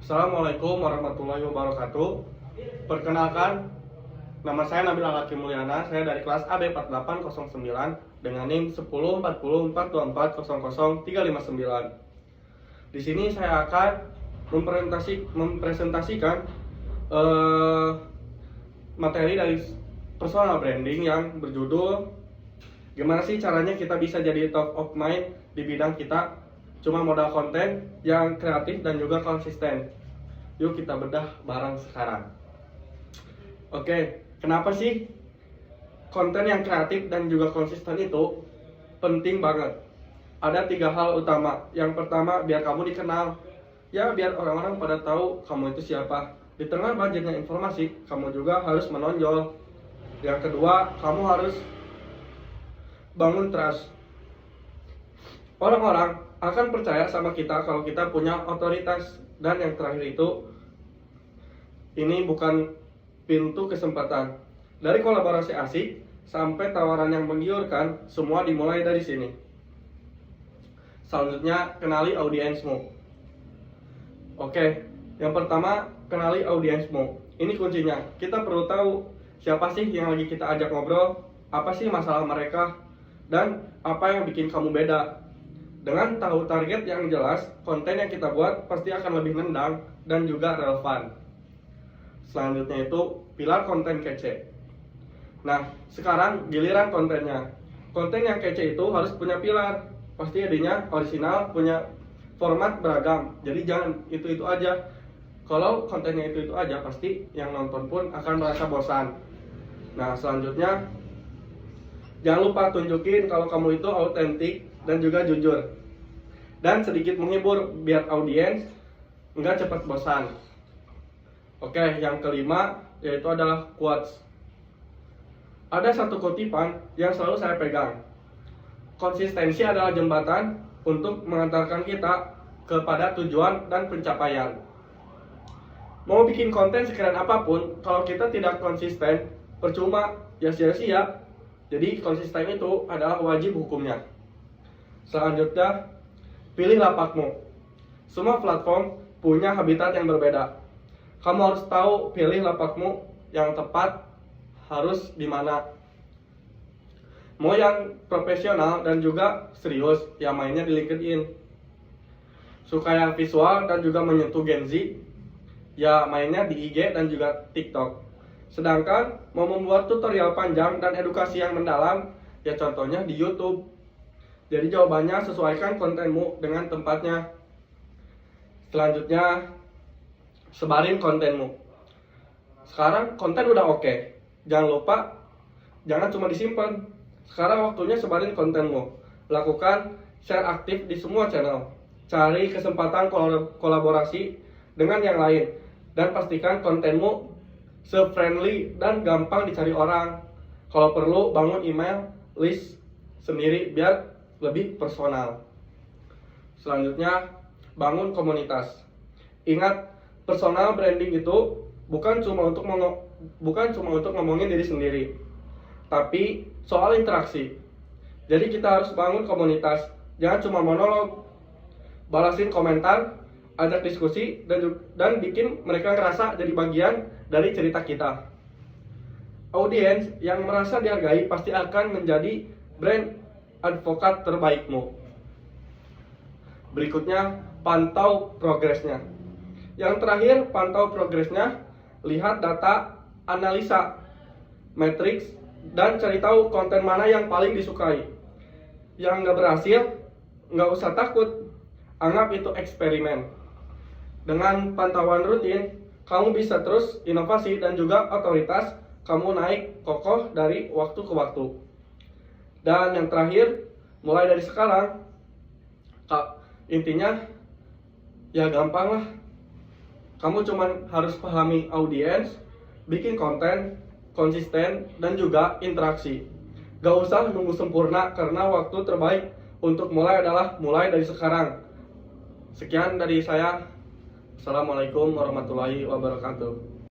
Assalamualaikum warahmatullahi wabarakatuh. Perkenalkan, nama saya Nabil Alaki Mulyana. Saya dari kelas AB 4809 dengan NIM 104042400359. Di sini saya akan mempresentasikan materi dari personal branding yang berjudul gimana sih caranya kita bisa jadi top of mind di bidang kita, cuma modal konten yang kreatif dan juga konsisten. Yuk kita bedah bareng sekarang. Oke, kenapa sih konten yang kreatif dan juga konsisten itu penting banget? Ada 3 hal utama. Yang pertama, biar kamu dikenal. Ya, biar orang-orang pada tahu kamu itu siapa. Di tengah banyaknya informasi, kamu juga harus menonjol. Yang kedua, kamu harus bangun trust. Orang-orang akan percaya sama kita kalau kita punya otoritas. Dan yang terakhir itu, ini bukan pintu kesempatan. Dari kolaborasi asik sampai tawaran yang menggiurkan, semua dimulai dari sini. Selanjutnya, kenali audiensmu. Oke, yang pertama, kenali audiensmu. Ini kuncinya. Kita perlu tahu siapa sih yang lagi kita ajak ngobrol, apa sih masalah mereka, dan apa yang bikin kamu beda. Dengan tahu target yang jelas, konten yang kita buat pasti akan lebih nendang dan juga relevan. Selanjutnya itu pilar konten kece. Nah, sekarang giliran kontennya. Konten yang kece itu harus punya pilar. Pasti jadinya orisinal, punya format beragam. Jadi jangan itu-itu aja. Kalau kontennya itu-itu aja, pasti yang nonton pun akan merasa bosan. Nah, selanjutnya jangan lupa tunjukin kalau kamu itu autentik dan juga jujur. Dan sedikit menghibur biar audiens nggak cepat bosan. Oke, yang kelima yaitu adalah quotes. Ada satu kutipan yang selalu saya pegang. Konsistensi adalah jembatan untuk mengantarkan kita kepada tujuan dan pencapaian. Mau bikin konten sekeren apapun, kalau kita tidak konsisten, percuma, ya sia-sia. Jadi konsisten itu adalah wajib hukumnya. Selanjutnya, pilih lapakmu. Semua platform punya habitat yang berbeda. Kamu harus tahu pilih lapakmu yang tepat harus di mana. Mau yang profesional dan juga serius, ya mainnya di LinkedIn. Suka yang visual dan juga menyentuh Gen Z, ya mainnya di IG dan juga TikTok. Sedangkan mau membuat tutorial panjang dan edukasi yang mendalam, ya contohnya di YouTube. Jadi jawabannya sesuaikan kontenmu dengan tempatnya. Selanjutnya, sebarin kontenmu. Sekarang konten udah oke. Jangan lupa, jangan cuma disimpan. Sekarang waktunya sebarin kontenmu. Lakukan share aktif di semua channel. Cari kesempatan kolaborasi dengan yang lain. Dan pastikan kontenmu se-friendly dan gampang dicari orang. Kalau perlu, bangun email list sendiri biar lebih personal. Selanjutnya, bangun komunitas. Ingat, personal branding itu bukan cuma untuk ngomongin diri sendiri, tapi soal interaksi. Jadi kita harus bangun komunitas. Jangan cuma monolog. Balasin komentar, ajak diskusi, dan bikin mereka ngerasa jadi bagian dari cerita kita. Audiens yang merasa dihargai pasti akan menjadi brand advokat terbaikmu. Berikutnya, pantau progresnya. Yang terakhir, pantau progresnya. Lihat data, analisa, matriks, dan cari tahu konten mana yang paling disukai. Yang nggak berhasil, nggak usah takut. Anggap itu eksperimen. Dengan pantauan rutin, kamu bisa terus inovasi dan juga otoritas kamu naik kokoh dari waktu ke waktu. Dan yang terakhir, mulai dari sekarang, intinya ya gampang lah. Kamu cuma harus pahami audiens, bikin konten, konsisten, dan juga interaksi. Gak usah nunggu sempurna karena waktu terbaik untuk mulai adalah mulai dari sekarang. Sekian dari saya. Assalamualaikum warahmatullahi wabarakatuh.